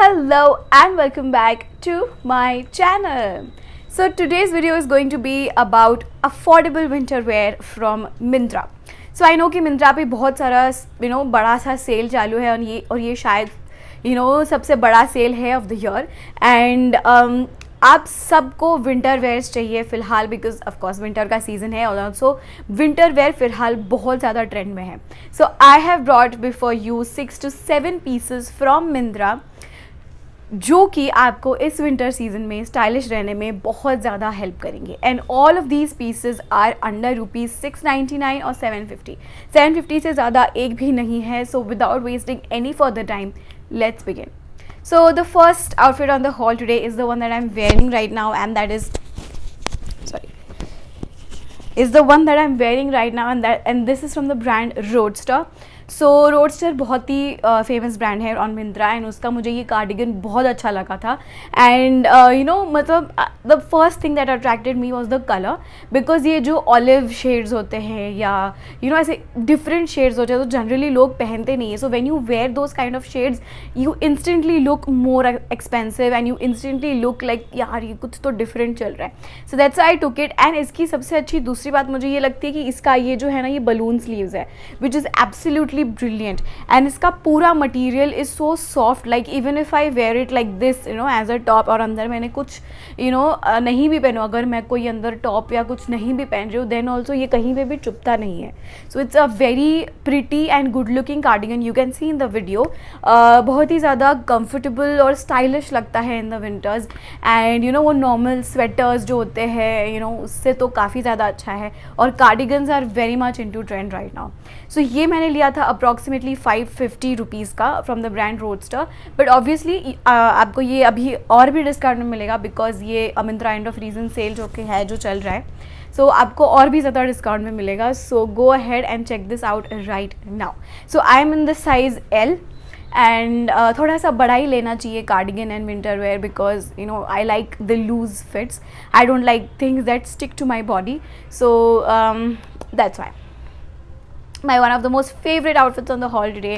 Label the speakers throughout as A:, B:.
A: Hello and welcome back to my channel. So today's video is going to be about affordable winter wear from Myntra. So I know कि Myntra पे बहुत सारा बड़ा सा cell चालू है और ये शायद सबसे बड़ा सेल है ऑफ द ईयर एंड आप सबको विंटर वेयर्स चाहिए फ़िलहाल बिकॉज ऑफकोर्स विंटर का सीज़न है और ऑल्सो विंटर वेयर फ़िलहाल बहुत ज़्यादा ट्रेंड में है. So I have brought before you 6 to 7 pieces from Myntra जो कि आपको इस विंटर सीजन में स्टाइलिश रहने में बहुत ज़्यादा हेल्प करेंगे. And all of these pieces are under ₹699 और 750 से ज़्यादा एक भी नहीं है. So without wasting any further time, let's begin. So the first outfit on the haul today is the one that I'm wearing right now, and that is the one that I'm wearing right now, and this is from the brand Roadster. So roadster बहुत ही famous brand है on Myntra and उसका मुझे ये cardigan बहुत अच्छा लगा था. And मतलब the first thing that attracted me was the colour because ये जो ऑलिव शेड्स होते हैं या ऐसे डिफरेंट शेड्स होते हैं तो जनरली लोग पहनते नहीं है. So when you wear those kind of shades you instantly look more expensive and you instantly look like यार ये कुछ तो डिफरेंट चल रहा है. So that's I took it. And इसकी सबसे अच्छी दूसरी बात मुझे ये लगती है कि इसका ये जो है ना ये बलून स्लीव्स है which is absolutely brilliant and इसका पूरा material is so soft like even if I wear it like this as a top और अंदर मैंने कुछ नहीं भी पहनो, अगर मैं कोई अंदर टॉप या कुछ नहीं भी पहन रही हूँ देन ऑल्सो ये कहीं पे भी चुभता नहीं है. So it's a very pretty and good looking cardigan. You can see in the video बहुत ही ज़्यादा कंफर्टेबल और स्टाइलिश लगता है इन द विंटर्स. एंड वो नॉर्मल स्वेटर्स जो होते हैं उससे तो काफ़ी ज़्यादा अच्छा है और cardigans are very much into trend right now. So ये मैंने लिया था अप्रॉक्सीमेटली 550 रुपीज़ का from the brand Roadster. But obviously आपको ये अभी और भी डिस्काउंट में मिलेगा बिकॉज ये Myntra end of reason sale जो चल रहा है. सो आपको और भी ज़्यादा डिस्काउंट में मिलेगा. So go ahead and check this out right now. So I am in the size L and थोड़ा सा बड़ा ही लेना चाहिए cardigan and winter wear because I like the loose fits. I don't like things that stick to my body. So that's why one of the most favorite outfits on the haul today,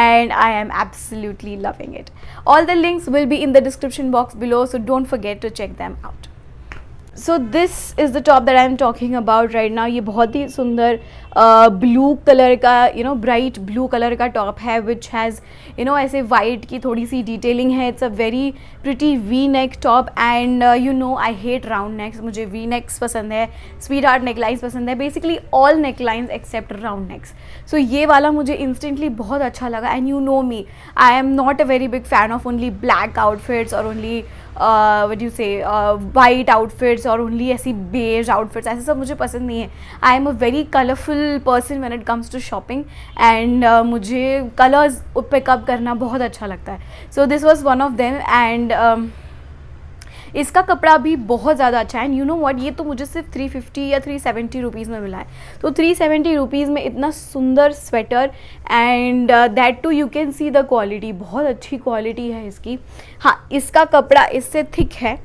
A: and I am absolutely loving it. All the links will be in the description box below, so don't forget to check them out. So this is the top that I am talking about right now. ये बहुत ही सुंदर blue colour का bright blue colour का top है which has ऐसे white की थोड़ी सी डिटेलिंग है. It's a very pretty V neck top and I hate round necks. मुझे वी नेक्स पसंद है, स्वीट हार्ट नेकलाइंस पसंद है, basically all necklines except round necks. So ये वाला मुझे इंस्टेंटली बहुत अच्छा लगा. And me I am not a very big fan of only black outfits और only what do you say white outfits और ओनली ऐसी बेज आउटफिट्स, ऐसे सब मुझे पसंद नहीं है. I am a very colourful person when it comes to shopping and मुझे कलर्स पिकअप करना बहुत अच्छा लगता है. So this was one of them and इसका कपड़ा भी बहुत ज़्यादा अच्छा है. एंड व्हाट, ये तो मुझे सिर्फ 350 या 370 रुपीज़ में मिला है. तो 370 रुपीज़ में इतना सुंदर sweater and that too you can see the quality. बहुत अच्छी क्वालिटी है इसकी. हाँ, इसका कपड़ा इससे थिक है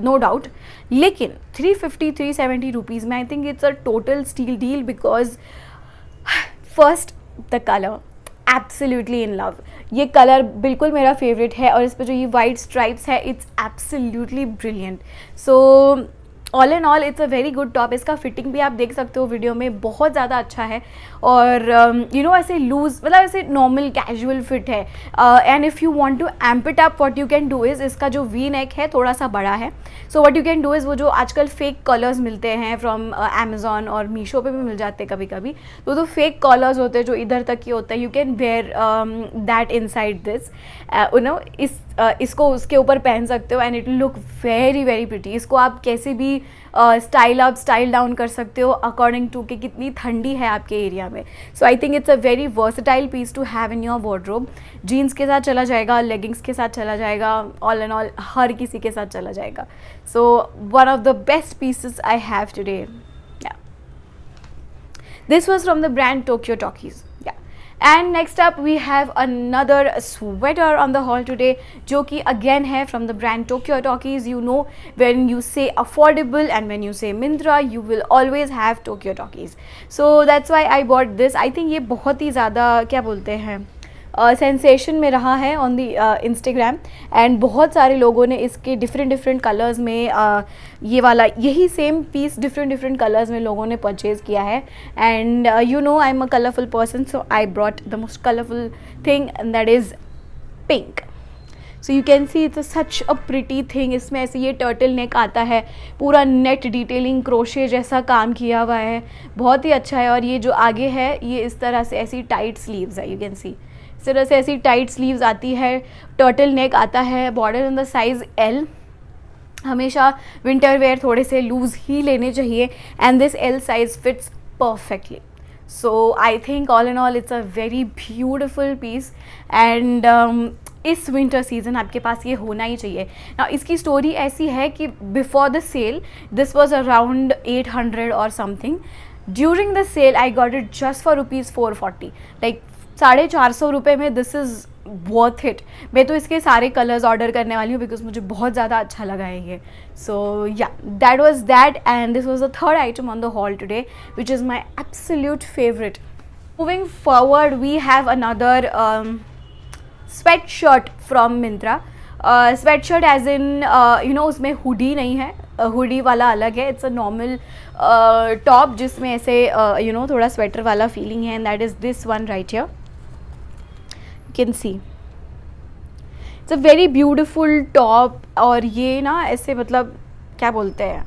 A: नो डाउट, लेकिन 350-370 रुपीज़ में आई think it's a total steal deal because first the colour absolutely in love. ये कलर बिल्कुल मेरा फेवरेट है और इस पर जो ये वाइट स्ट्राइप्स है it's absolutely brilliant. So all and all it's a very good top. इसका फिटिंग भी आप देख सकते हो वीडियो में बहुत ज़्यादा अच्छा है और ऐसे लूज मतलब ऐसे नॉर्मल कैजुअल फिट है. And if you want to amp it up what you can do is इसका जो वी नेक है थोड़ा सा बड़ा है. So what you can do is वो जो आजकल फेक कॉलर्स मिलते हैं फ्रॉम अमेज़ॉन और मीशो पे भी मिल जाते हैं कभी कभी, तो फेक कॉलर्स होते हैं जो इधर तक के होते हैं. You can where that inside this इसको उसके ऊपर पहन सकते हो and it look very very pretty. इसको आप कैसे भी स्टाइल अप स्टाइल डाउन कर सकते हो अकॉर्डिंग टू कि कितनी ठंडी है आपके एरिया में. So I think it's a very versatile piece to have in your wardrobe. Jeans के साथ चला जाएगा, लेगिंग्स के साथ चला जाएगा, ऑल एंड ऑल हर किसी के साथ चला जाएगा. So one of the best pieces I have today. This was from the brand Tokyo talkies. And next up we have another sweater on the haul today जो कि again है from the brand Tokyo Talkies. When you say affordable and when you say Myntra you will always have Tokyo Talkies. So that's why I bought this. I think ये बहुत ही ज़्यादा क्या बोलते हैं सेंसेशन में रहा है ऑन दी इंस्टाग्राम, एंड बहुत सारे लोगों ने इसके डिफरेंट कलर्स में ये वाला यही सेम पीस डिफरेंट कलर्स में लोगों ने परचेज़ किया है. And you no I am a colourful person, so I brought the most colourful thing and that is pink. So you can see it's such a pretty thing. इसमें ऐसे ये turtle neck आता है, पूरा net detailing crochet जैसा काम किया हुआ है, बहुत ही अच्छा है. और ये जो आगे है ये इस तरह से ऐसी टाइट स्लीव्स है, यू कैन सी इस तरह से ऐसी टाइट स्लीव्स आती है, टर्टल नेक आता है, border in the size L. हमेशा विंटर वेयर थोड़े से लूज़ ही लेने चाहिए, and this L size fits perfectly. So I think all in all it's a very beautiful piece, and इस विंटर सीज़न आपके पास ये होना ही चाहिए. नाउ इसकी स्टोरी ऐसी है कि before the sale this was around 800 और something. During the sale I got it just for ₹440, like 450 रुपये में. This is worth it. मैं तो इसके सारे कलर्स ऑर्डर करने वाली हूँ बिकॉज मुझे बहुत ज़्यादा अच्छा लगा है ये. So yeah that was that, and this was the third item on the haul today which is my absolute favourite. Moving forward we have another sweatshirt from Myntra. Sweatshirt as in you know उसमें hoodie नहीं है, hoodie वाला अलग है. It's a normal top जिसमें ऐसे you know थोड़ा sweater वाला फीलिंग है, and that is this one right here. You can see it's a very beautiful top. और ये ना ऐसे मतलब क्या बोलते हैं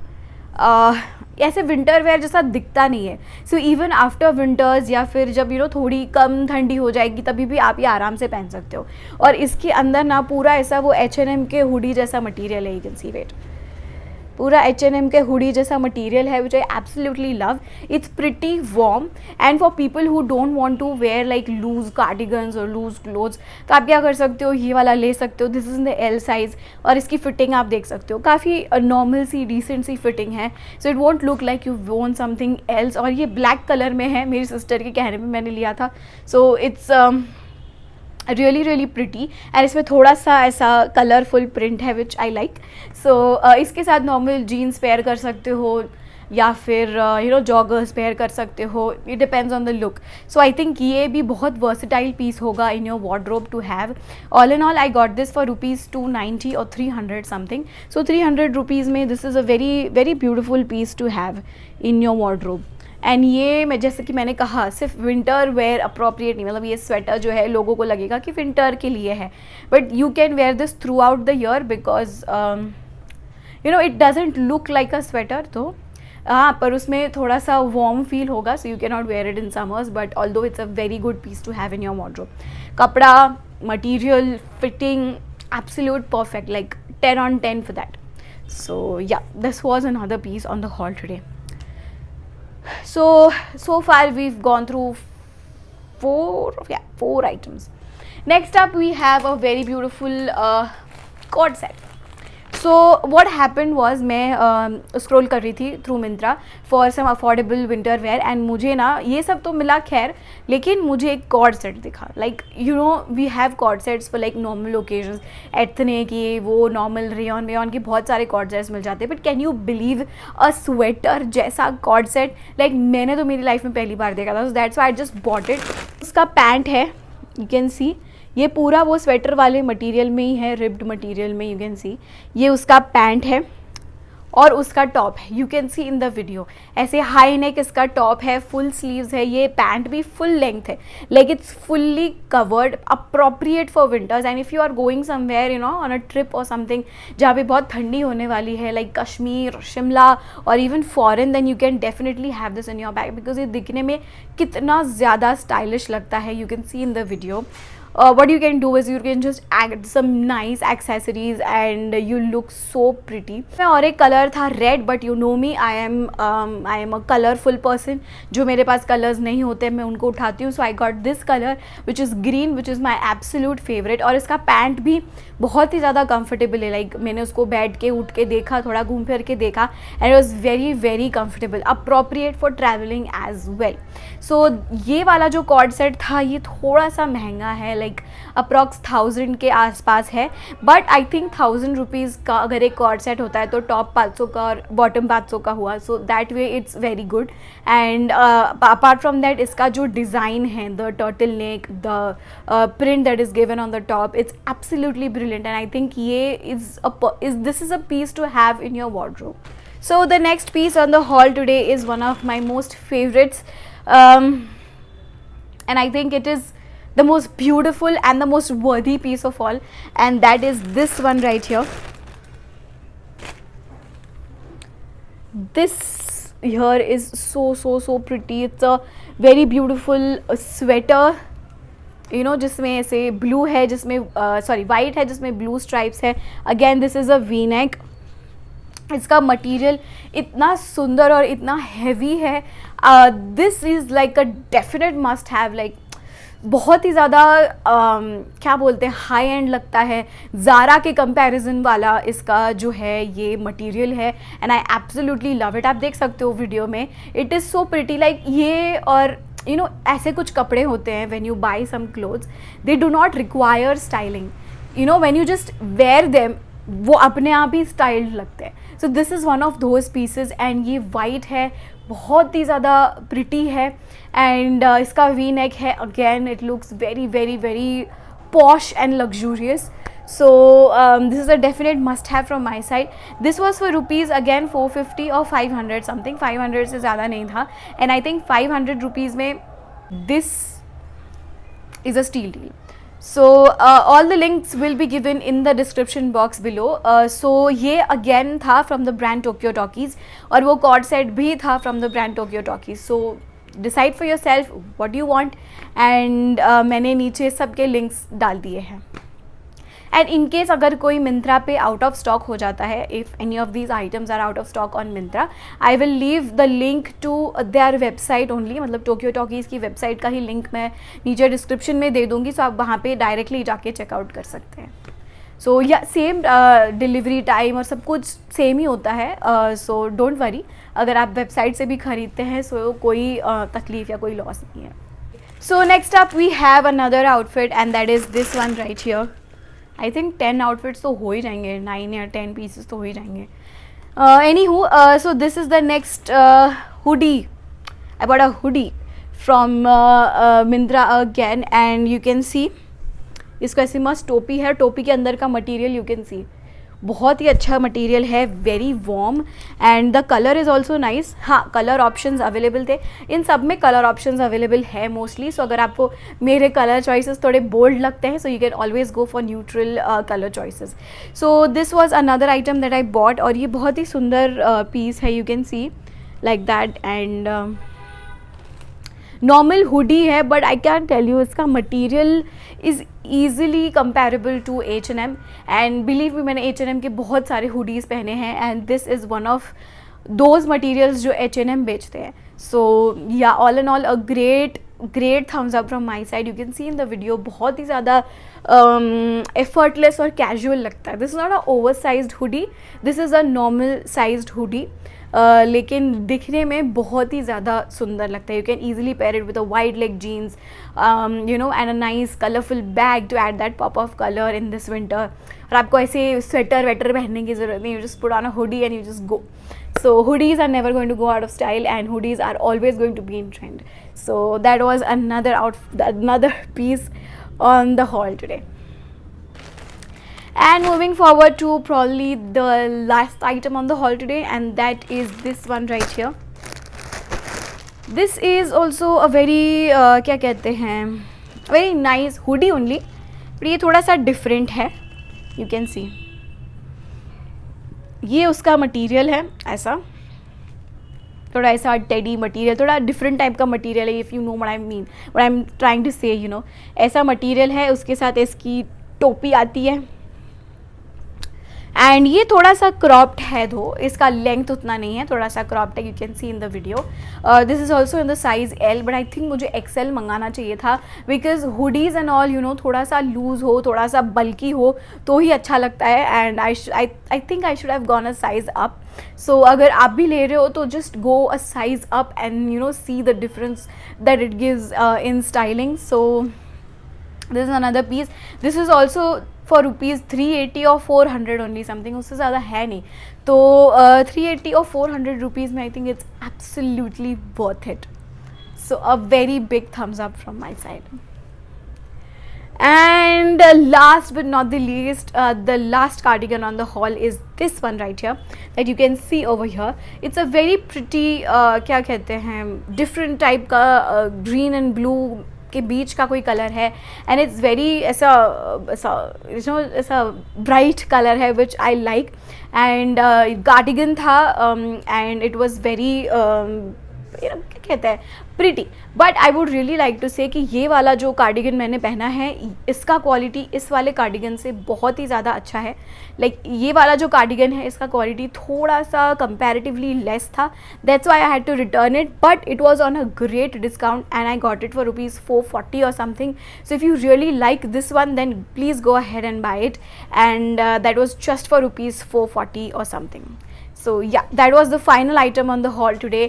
A: ऐसे विंटर वेयर जैसा दिखता नहीं है. सो इवन आफ्टर विंटर्स या फिर जब यू नो थोड़ी कम ठंडी हो जाएगी तभी भी आप ये आराम से पहन सकते हो. और इसके अंदर ना पूरा ऐसा वो H&M के हुडी जैसा मटेरियल है. यू कैन सी वेट, पूरा H&M के हुडी जैसा मटेरियल है which I absolutely love. It's pretty warm, and for people who don't want to wear like loose cardigans और लूज क्लोथ्स तो आप क्या कर सकते हो, ये वाला ले सकते हो. This is in the L size, और इसकी फिटिंग आप देख सकते हो काफ़ी नॉर्मल सी डिसेंट सी फिटिंग है. So it won't look like you want something else. और ये ब्लैक कलर में है, मेरी सिस्टर के कहने में मैंने लिया था. So it's really pretty, and इसमें थोड़ा सा ऐसा कलरफुल प्रिंट है विच आई लाइक. सो इसके साथ नॉर्मल जीन्स पेयर कर सकते हो या फिर यू नो जॉगर्स पेयर कर सकते हो. It depends on the look. So I think ये भी बहुत वर्सेटाइल पीस होगा in your wardrobe to have. All in all I got this for ₹290 और 300 समथिंग. सो 300 रुपीज़ में this is a very beautiful piece to have in your wardrobe. And ये मैं जैसे कि मैंने कहा सिर्फ विंटर वेयर अप्रोप्रिएट नहीं, मतलब ये स्वेटर जो है लोगों को लगेगा कि विंटर के लिए है, but you can wear this throughout the year because you know it doesn't look like a sweater. तो हाँ, पर उसमें थोड़ा सा वार्म फील होगा. So you can not wear it in summers, but although it's a very good piece to have in your wardrobe. कपड़ा, material, fitting absolute perfect, like 10 on 10 for that. So yeah, this was another piece on the haul today. So far we've gone through four items. Next up we have a very beautiful cord set. So what happen was मैं scroll कर रही थी through Myntra for some affordable winter wear, and मुझे ना ये सब तो मिला खैर, लेकिन मुझे एक कॉर्ड सेट दिखा. Like you know we have cord sets for like normal occasions, एथने की वो नॉर्मल रेयॉन के बहुत सारे कॉर्ड सेट्स मिल जाते हैं. But can you believe a sweater जैसा कॉर्ड सेट? लाइक मैंने तो मेरी लाइफ में पहली बार देखा था. So that's why I just bought it. उसका पैंट है, यू कैन सी ये पूरा वो स्वेटर वाले मटेरियल में ही है, रिब्ड मटेरियल में. यू कैन सी ये उसका पैंट है और उसका टॉप है. You can see in the video ऐसे हाई नेक इसका टॉप है, फुल स्लीव्स है, ये पैंट भी फुल लेंथ है, like it's fully covered, appropriate for winters. And if you are going somewhere you know on a trip और something जहाँ पे बहुत ठंडी होने वाली है, लाइक कश्मीर, शिमला और even foreign, then you can definitely have this in your bag because ये दिखने में कितना ज़्यादा स्टाइलिश लगता है. You can see in the video. What you can do is you can just add some nice accessories and you look so pretty. मैं और एक कलर था red, but you know me I am a colourful person. जो मेरे पास colours नहीं होते मैं उनको उठाती हूँ. So I got this colour which is green which is my absolute favourite. और इसका पैंट भी बहुत ही ज़्यादा कंफर्टेबल है. लाइक मैंने उसको बैठ के उठ के देखा, थोड़ा घूम फिर के देखा, and it was very comfortable, appropriate for travelling as well. So ये वाला जो कॉर्ड सेट था ये थोड़ा सा महंगा है, लाइक अप्रॉक्स 1000 के आसपास है, बट आई थिंक 1000 रुपीज़ का अगर एक कॉर्ड सेट होता है तो टॉप 500 का और बॉटम 500 का हुआ, so that way it's very good. And apart from that इसका जो डिज़ाइन है, the turtle neck, the print that is given on the top, it's absolutely brilliant and I think ये this is a piece to have in your wardrobe. So the next piece on the haul today is one of my most favorites, and I think it is the most beautiful and the most worthy piece of all, and that is this one right here. This here is so pretty. It's a very beautiful sweater, you know, जिसमें ऐसे blue है, जिसमें white है, जिसमें blue stripes है. Again this is a V-neck. इसका material इतना सुंदर और इतना हैवी है. This is like a definite must have. Like बहुत ही ज़्यादा क्या बोलते हैं, हाई एंड लगता है. ज़ारा के कंपैरिजन वाला इसका जो है ये मटेरियल है, and I absolutely love it. आप देख सकते हो वीडियो में, it is so pretty. Like ये और यू नो ऐसे कुछ कपड़े होते हैं, when you buy some clothes they do not require styling, you know, when you just wear them वो अपने आप ही स्टाइल्ड लगते हैं. So this is one of those pieces, and ये वाइट है, बहुत ही ज़्यादा प्रिटी है. एंड इसका वी नेक है. Again it looks very very very posh and luxurious. So this is a definite must have from my side. This was for rupees again 450 और 500 something. 500 से ज़्यादा नहीं था, एंड आई थिंक 500 रुपीज़ में this is a steal deal. So all the links will be given in the description box below. So ये again था from the brand Tokyo Talkies, और वो cord set भी था from the brand Tokyo Talkies. So decide for yourself what you want, and मैंने नीचे सबके links डाल दिए हैं. एंड इन केस अगर कोई मिंत्रा पे आउट ऑफ स्टॉक हो जाता है, if any of these items are out of stock on Myntra, I will leave the link to their website only. मतलब टोक्यो टॉकीज़ की वेबसाइट का ही लिंक मैं नीचे डिस्क्रिप्शन में दे दूँगी, सो आप वहाँ पे डायरेक्टली जाके चेकआउट कर सकते हैं. सो या सेम डिलीवरी टाइम और सब कुछ सेम ही होता है. सो डोंट वरी, अगर आप वेबसाइट से भी ख़रीदते हैं सो कोई तकलीफ़ या कोई लॉस नहीं है. So next up we have another outfit, and that is this one right here. I think 10 outfits तो हो ही जाएंगे, 9 या 10 पीसेस तो हो ही जाएंगे. Any who, so this is the next hoodie. I bought a hoodie from Myntra again, and you can सी इसका ऐसी मस्त टोपी है. टोपी के अंदर का मटेरियल यू कैन सी बहुत ही अच्छा मटेरियल है, very warm, and the colour is also nice. हाँ, कलर ऑप्शंस अवेलेबल थे, इन सब में कलर ऑप्शंस अवेलेबल है मोस्टली. सो अगर आपको मेरे कलर चॉइसेस थोड़े बोल्ड लगते हैं, सो you can always go for neutral colour choices. So this was another item that I bought, और ये बहुत ही सुंदर पीस है. You can C like that, and normal hoodie है, but I can tell you इसका material is easily comparable to H&M, and believe me, मैंने H&M के बहुत सारे हुडीज़ पहने हैं, and this is one of those materials जो H&M बेचते हैं. So ya all and all a great thumbs up from my side. You can see in the video बहुत ही ज़्यादा एफर्टलेस और कैजुअल लगता है. This is not a over sized hoodie, this is a normal sized hoodie, लेकिन दिखने में बहुत ही ज़्यादा सुंदर लगता है. You can easily pair it with a wide leg jeans, you know, and a nice colourful bag to add that pop of colour in this winter. और आपको ऐसे स्वेटर वेटर पहनने की ज़रूरत नहीं. You just put on a hoodie and you just go. So hoodies are never going to go out of style, and hoodies are always going to be in trend. So that was another piece on the haul today. And moving forward to probably the last item on the haul today, and that is this one right here. This is also a very क्या कहते हैं, very nice hoodie only, but ये थोड़ा सा different है. You can see ये उसका material है, ऐसा थोड़ा ऐसा टेडी मटेरियल, थोड़ा डिफरेंट टाइप का मटेरियल है. If you know what I mean, what I am trying to say, you know, ऐसा मटेरियल है. उसके साथ इसकी टोपी आती है, एंड ये थोड़ा सा क्रॉप्ड है, दो इसका लेंथ उतना नहीं है, थोड़ा सा क्रॉप्ड है. You can see in the video. This is also in the size L, but I think मुझे XL मंगाना चाहिए था, because hoodies and all, you know, थोड़ा सा लूज़ हो, थोड़ा सा बल्कि हो तो ही अच्छा लगता है. And I think I should have gone a size up. So अगर आप भी ले रहे हो तो just go a size up and you know see the difference that it gives in styling. So this is another piece, this is also for rupees 380 और 400 only something, उससे ज़्यादा है नहीं. तो 380 और 400 रुपीज़ में आई think it's absolutely worth it. So a very big thumbs up from my side. And last but not the least, the last cardigan on the haul is this one right here that you can see over here. It's a very pretty क्या कहते हैं, different type का green and blue के बीच का कोई colour है, and it's very ऐसा ऐसा ऐसा ब्राइट कलर है which I like. And cardigan था एंड इट वॉज वेरी क्या कहते हैं, pretty. But I would really like to say कि ये वाला जो कार्डिगन मैंने पहना है, इसका क्वालिटी इस वाले कार्डिगन से बहुत ही ज़्यादा अच्छा है. लाइक ये वाला जो कार्डिगन है, इसका क्वालिटी थोड़ा सा कंपैरेटिवली लेस था. That's why I had to return it, but it was on a great discount and I got it for rupees 440 और something. So if you really like this one, then please go ahead and buy it. And that was just for rupees 440 or something. So yeah, that was the final item on the haul today,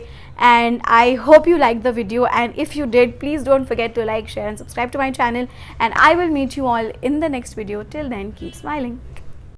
A: and I hope you liked the video, and if you did, please don't forget to like, share and subscribe to my channel, and I will meet you all in the next video. Till then, keep smiling.